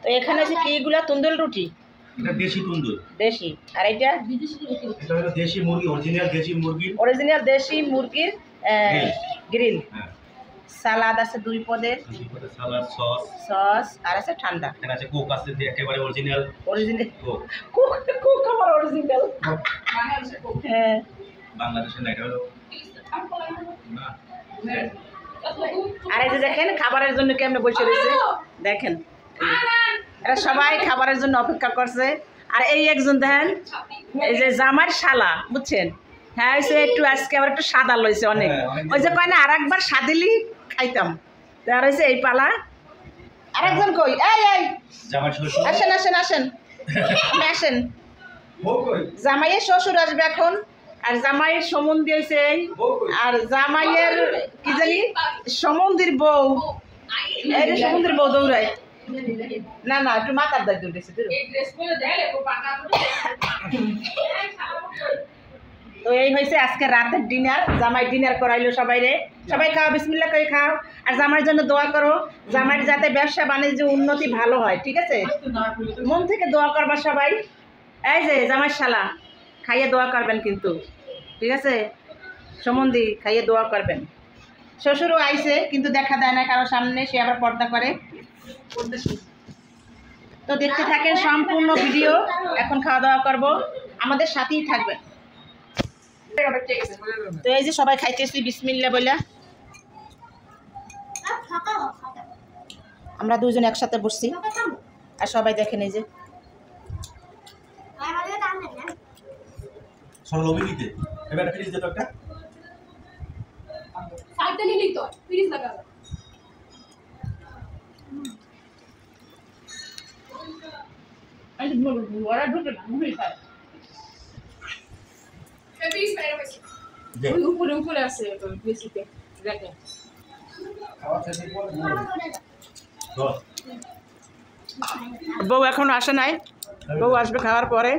তো এখানে আছে কি এগুলা তন্দুর রুটি এটা দেশি তন্দুর দেশি আর এটা হলো দেশি মুরগি অরিজিনাল দেশি মুরগির গ্রিল সালাদ আছে দুই পদের সালাদ সস আর আছে ঠান্ডা এখানে আছে কোক আছে যে একেবারে অরিজিনাল কোক কোক আমার অরিজিনাল হ্যাঁ বাংলাদেশে না এটা হলো না আর এই যে দেখেন খাবারের জন্য কেমনে বসে রয়েছে দেখেন এরা সবাই খাবারের জন্য অপেক্ষা করছে আর এই একজন দেখেন এই যে জামার শালা বুঝছেন হ্যাঁ হয়েছে একটু আজকে আবার একটু সাদা লইছে অনেক ওই যে কয় না আর একবার সাদিলি খাইতাম আর হয়েছে এই পালা আরেকজন কই এই আসেন আসেন আসেন আসেন জামাইয়ের শ্বশুর আসবে এখন আর জামাইয়ের সম্বন্ধী হয়েছে আর জামাইয়ের কি জানি সম্বন্ধীর বউ এই সম্বন্ধীর বউ দৌড়ায় না না একটু মাথার দাগ দৌড়েছে তো এই হয়েছে আজকে রাতের ডিনার জামাই ডিনার করাইলো সবাই খাও বিসমিল্লাহ করে খাও আর জামাইয়ের জন্য দোয়া করো জামাইয়ের যাতে ব্যবসা বাণিজ্য উন্নতি ভালো হয় ঠিক আছে মন থেকে দোয়া করবা সবাই এই যে জামাইয়ের শালা খাইয়ে দোয়া করবেন কিন্তু ঠিক আছে সম্বন্ধী খাইয়ে দোয়া করবেন শ্বশুরও আইছে কিন্তু দেখা দেয় না কারো সামনে সে আবার পর্দা করে তো দেখতে থাকেন সম্পূর্ণ ভিডিও এখন খাওয়া দাওয়া করবো আমাদের সাথেই থাকবেন তো এই যে সবাই খাইতেছি বিসমিল্লাহ বইলা আমরা দুজন একসাথে বসছি আর সবাই দেখেন এই যে উপরে আছে বউ এখন আসে নাই বউ আসবে খাওয়ার পরে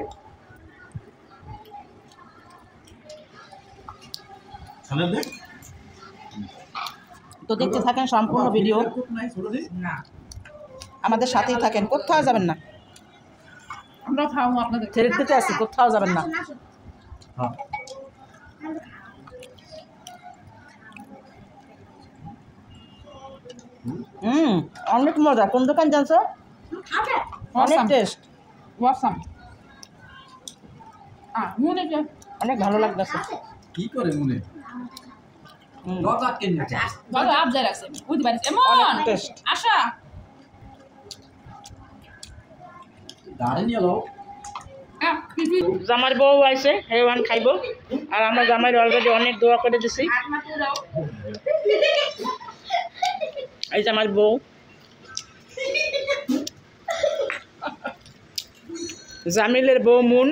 তো দেখতে থাকেন সম্পূর্ণ ভিডিও আমাদের সাথেই থাকেন কোথাও যাবেন না আমরা খাবো আপনাদের ছেড়ে আছি কোথাও যাবেন না অনেক মজা কোন দোকান জানছো অনেক টেস্ট অনেক ভালো লাগতেছে কি করে মনে আশা জামার বউ আইছে হেওয়ান খাইব আর আমরা জামাইর অলরেডি অনেক দোয়া করে দিছি এই যে আমার বউ জামিলের বউ মুন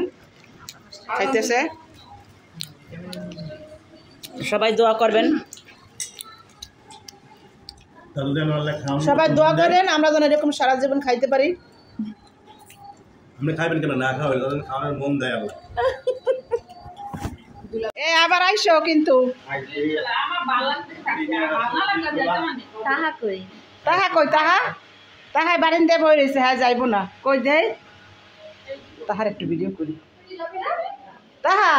খাইতেছে সবাই দোয়া করবেন সবাই দোয়া করেন আমরা যেন এরকম সারা জীবন খাইতে পারি আপনি খাইবেন কেন না খাওয়ার মন দেয় আল্লাহ এ আবার আইসো কিন্তু তাহা কই তাহাই বারিন্দে বই রয়েছে হ্যাঁ যাইব না কই দে তাহার একটু ভিডিও করি তাহা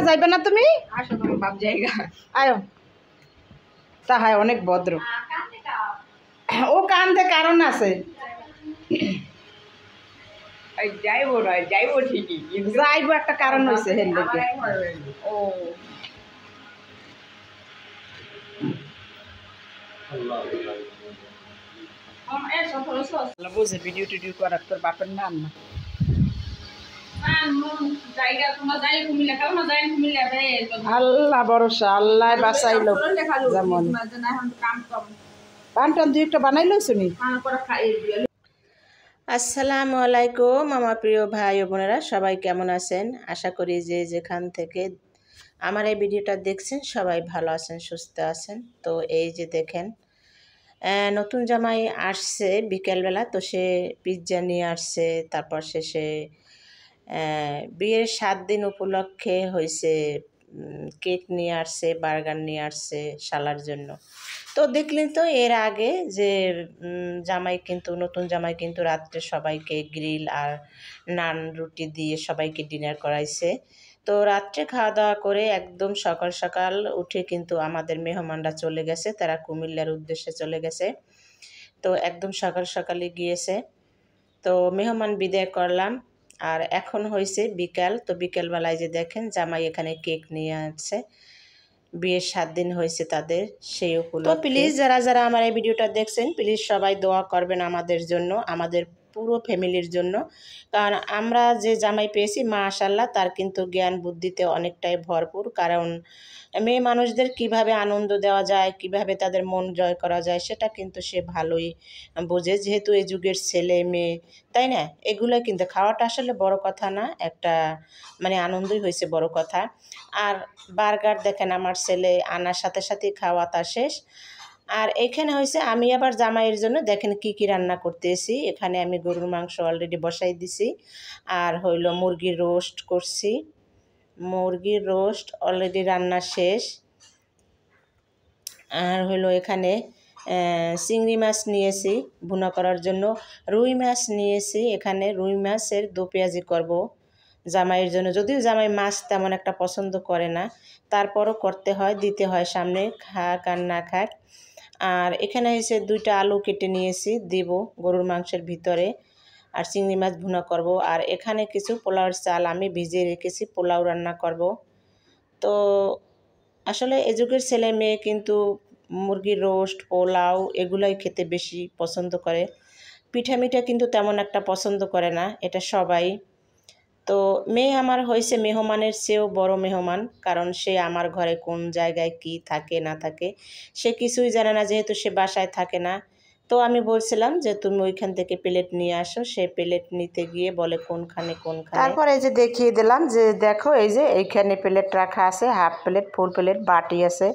যাইবে না তুমি আয়ো তাহাই অনেক ভদ্র ও কান্দে কারণ আছে যাইবো ঠিকই যাইবো একটা কারণ হয়েছে হের লেগে বুঝে ভিডিও টিডিও করার তোর বাপের নাম না আল্লাহ ভরসা আল্লাহ বাঁচাইলো যেমন পান টান দুই একটা বানাইলো শুনি আসসালামু আলাইকুম আমার প্রিয় ভাই ও বোনেরা সবাই কেমন আছেন আশা করি যে যেখান থেকে আমার এই ভিডিওটা দেখছেন সবাই ভালো আছেন সুস্থ আছেন তো এই যে দেখেন নতুন জামাই আসছে বিকেলবেলা তো সে পিৎজা নিয়ে আসছে তারপর শেষে বিয়ের 7 দিন উপলক্ষে হয়েছে কেক নিয়ে আসছে, বার্গার নিয়ে আসছে শালার জন্য। তো দেখলেন তো এর আগে যে জামাই কিন্তু নতুন জামাই কিন্তু রাত্রে সবাইকে গ্রিল আর নান রুটি দিয়ে সবাইকে ডিনার করাইছে। তো রাত্রে খাওয়া দাওয়া করে একদম সকাল সকাল উঠে কিন্তু আমাদের মেহমানরা চলে গেছে, তারা কুমিল্লার উদ্দেশ্যে চলে গেছে। তো একদম সকাল সকালে গিয়েছে। তো মেহমান বিদায় করলাম। আর এখন হয়েছে বিকাল। তো বিকেলবেলায় যে দেখেন জামাই এখানে কেক নিয়ে আসছে, বিয়ের 7 দিন হয়েছে তাদের, সেই উপলক্ষে। তো প্লিজ যারা যারা আমার এই ভিডিওটা দেখছেন, প্লিজ সবাই দোয়া করবেন আমাদের জন্য, আমাদের পুরো ফ্যামিলির জন্য। কারণ আমরা যে জামাই পেয়েছি মাশাআল্লাহ, তার কিন্তু জ্ঞান বুদ্ধিতে অনেকটাই ভরপুর। কারণ মেয়ে মানুষদের কিভাবে আনন্দ দেওয়া যায়, কিভাবে তাদের মন জয় করা যায়, সেটা কিন্তু সে ভালোই বোঝে, যেহেতু এই যুগের ছেলে মেয়ে, তাই না? এগুলো কিন্তু খাওয়াটা আসলে বড় কথা না, একটা মানে আনন্দই হয়েছে বড় কথা। আর বার্গার দেখেন আমার ছেলে আনার সাথে সাথেই খাওয়া তার শেষ। আর এখানে হয়েছে আমি আবার জামাইয়ের জন্য দেখেন কি কি রান্না করতেছি। এখানে আমি গরুর মাংস অলরেডি বসাই দিছি, আর হইলো মুরগির রোস্ট করছি। মুরগির রোস্ট অলরেডি রান্না শেষ। আর হইলো এখানে চিংড়ি মাছ নিয়েছি ভুনা করার জন্য, রুই মাছ নিয়েছি। এখানে রুই মাছের দো পেঁয়াজি করব জামাইয়ের জন্য। যদিও জামাই মাছ তেমন একটা পছন্দ করে না, তারপরও করতে হয়, দিতে হয় সামনে, খাক আর না খাক। আর এখানে এসে 2টা আলু কেটে নিয়েছি, দিব গরুর মাংসের ভিতরে। আর চিংড়ি মাছ ভুনা করব। আর এখানে কিছু পোলাওর চাল আমি ভিজিয়ে রেখেছি, পোলাও রান্না করব। তো আসলে এ যুগের ছেলে মেয়ে কিন্তু মুরগির রোস্ট, পোলাও এগুলাই খেতে বেশি পছন্দ করে। পিঠা মিঠা কিন্তু তেমন একটা পছন্দ করে না, এটা সবাই। তো মেয়ে আমার হয়েছে মেহমানের চেয়েও বড় মেহমান, কারণ সে আমার ঘরে কোন জায়গায় কি থাকে না থাকে সে কিছুই জানে না, যেহেতু সে বাসায় থাকে না। তো আমি বলছিলাম যে তুমি ওইখান থেকে প্লেট নিয়ে আসো, সে প্লেট নিতে গিয়ে বলে কোনখানে কোনখানে। তারপরে এই যে দেখিয়ে দিলাম যে দেখো এই যে এইখানে প্লেট রাখা আছে, হাফ প্লেট, ফুল প্লেট, বাটি আছে,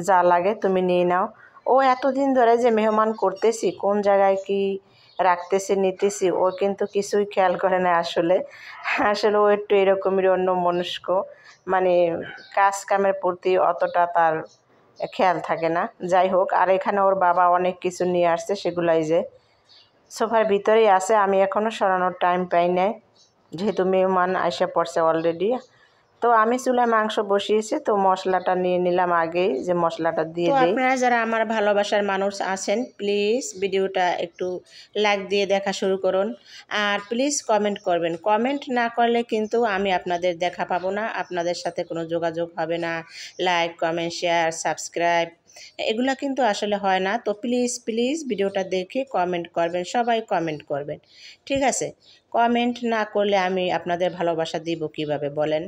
যা লাগে তুমি নিয়ে নাও। ও এতদিন ধরে যে মেহমান করতেছি কোন জায়গায় কি রাখতেছি নিতেছি, ও কিন্তু কিছুই খেয়াল করে না। আসলে আসলে ও একটু এরকমেরই অন্য মনস্ক, মানে কাজ কামের প্রতি অতটা তার খেয়াল থাকে না। যাই হোক, আর এখানে ওর বাবা অনেক কিছু নিয়ে আসছে, সেগুলাই যে সোফার ভিতরেই আছে, আমি এখনও সরানোর টাইম পাই নাই, যেহেতু মেহমান আইসা পড়ছে অলরেডি। তো আমি চুলায় মাংস বসিয়েছি, তো মশলাটা নিয়ে নিলাম আগেই, যে মশলাটা দিয়ে দিই। আপনারা যারা আমার ভালোবাসার মানুষ আছেন, প্লিজ ভিডিওটা একটু লাইক দিয়ে দেখা শুরু করুন। আর প্লিজ কমেন্ট করবেন, কমেন্ট না করলে কিন্তু আমি আপনাদের দেখা পাবো না, আপনাদের সাথে কোনো যোগাযোগ হবে না। লাইক, কমেন্ট, শেয়ার, সাবস্ক্রাইব এগুলা কিন্তু আসলে হয় না। তো প্লিজ প্লিজ ভিডিওটা দেখে কমেন্ট করবেন, সবাই কমেন্ট করবেন, ঠিক আছে? কমেন্ট না করলে আমি আপনাদের ভালোবাসা দিব কিভাবে বলেন?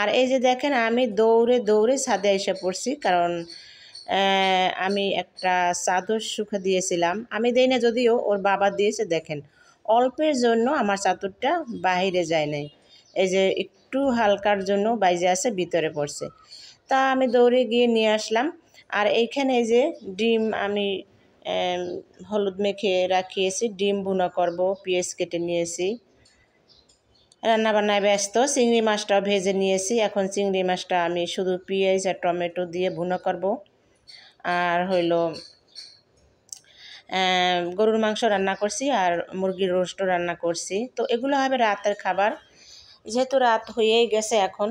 আর এই যে দেখেন আমি দৌড়ে দৌড়ে ছাদে এসে পড়ছি, কারণ আমি একটা চাদর শুকা দিয়েছিলাম, আমি দেই না যদিও, ওর বাবা দিয়েছে। দেখেন অল্পের জন্য আমার চাদরটা বাইরে যায় নাই, এই যে একটু হালকার জন্য বাইরে আছে, ভিতরে পড়ছে। তা আমি দৌড়ে গিয়ে নিয়ে আসলাম। আর এইখানে যে ডিম আমি হলুদ মেখে রাখিয়েছি, ডিম ভুনা করব, পেঁয়াজ কেটে নিয়েছি, রান্নাবান্নায় ব্যস্ত। চিংড়ি মাছটাও ভেজে নিয়েছি, এখন চিংড়ি মাছটা আমি শুধু পেঁয়াজ আর টমেটো দিয়ে ভুনা করব। আর হইল গরুর মাংস রান্না করছি, আর মুরগির রোস্টও রান্না করছি। তো এগুলো হবে রাতের খাবার, যেহেতু রাত হয়েই গেছে, এখন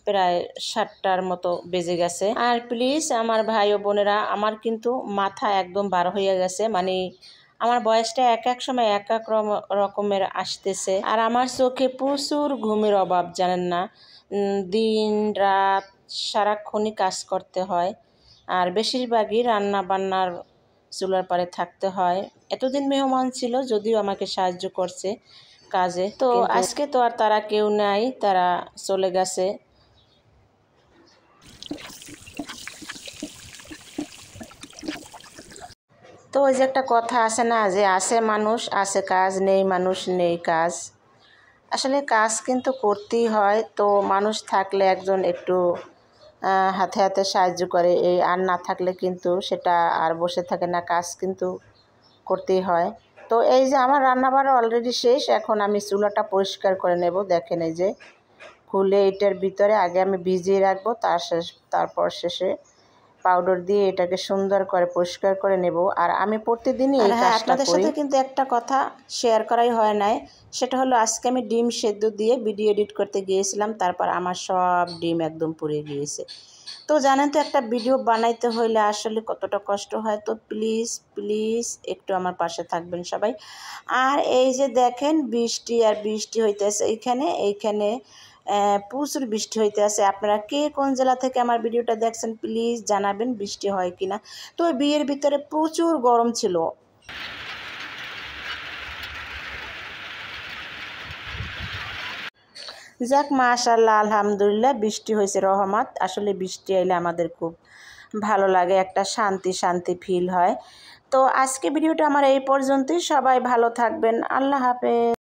প্রায় 7টার মতো বেজে গেছে। আর প্লিজ আমার ভাই ও বোনেরা, আমার কিন্তু মাথা একদম বার হয়ে গেছে, মানে আমার বয়সটা এক এক সময় এক এক রকমের আসতেছে। আর আমার চোখে প্রচুর ঘুমের অভাব, জানেন না, দিন রাত সারাক্ষণই কাজ করতে হয়, আর বেশিরভাগই রান্না বান্নার চুলার পারে থাকতে হয়। এতদিন মেহমান ছিল, যদিও আমাকে সাহায্য করছে কাজে, তো আজকে তো আর তারা কেউ নাই, তারা চলে গেছে। তো ওই যে একটা কথা আছে না, যে আছে মানুষ আছে কাজ, নেই মানুষ নেই কাজ। আসলে কাজ কিন্তু করতেই হয়, তো মানুষ থাকলে একজন একটু হাতে হাতে সাহায্য করে, এই আর না থাকলে কিন্তু সেটা আর বসে থাকে না, কাজ কিন্তু করতেই হয়। তো এই যে আমার রান্নাবাড়া অলরেডি শেষ, এখন আমি চুলাটা পরিষ্কার করে নেব। দেখেন এই যে খুলে এটার ভিতরে আগে আমি ভিজিয়ে রাখবো, তারপর শেষে পাউডার দিয়ে এটাকে সুন্দর করে পরিষ্কার করে নেব। আর আমি প্রতিদিনই এই কাজটা করি। আপনাদের সাথে কিন্তু একটা কথা শেয়ার করাই হয় নাই, সেটা হলো আজকে আমি ডিম সেদ্ধ দিয়ে ভিডিও এডিট করতে গিয়েছিলাম, তারপর আমার সব ডিম একদম পুড়ে গিয়েছে। তো জানেন তো একটা ভিডিও বানাইতে হইলে আসলে কতটা কষ্ট হয়। তো প্লিজ প্লিজ একটু আমার পাশে থাকবেন সবাই। আর এই যে দেখেন বৃষ্টি আর বৃষ্টি হইতেছে এইখানে প্রচুর বৃষ্টি হইতে আছে। আপনারা কে কোন জেলা থেকে আমার ভিডিওটা দেখছেন প্লিজ জানাবেন বৃষ্টি হয় কিনা। তো বিয়ের ভিতরে প্রচুর গরম ছিল। যাক মাশাআল্লাহ আলহামদুলিল্লাহ বৃষ্টি হয়েছে রহমত। আসলে বৃষ্টি এলে আমাদের খুব ভালো লাগে, একটা শান্তি শান্তি ফিল হয়। তো আজকে ভিডিওটা আমার এই পর্যন্তই। সবাই ভালো থাকবেন। আল্লাহ হাফেজ।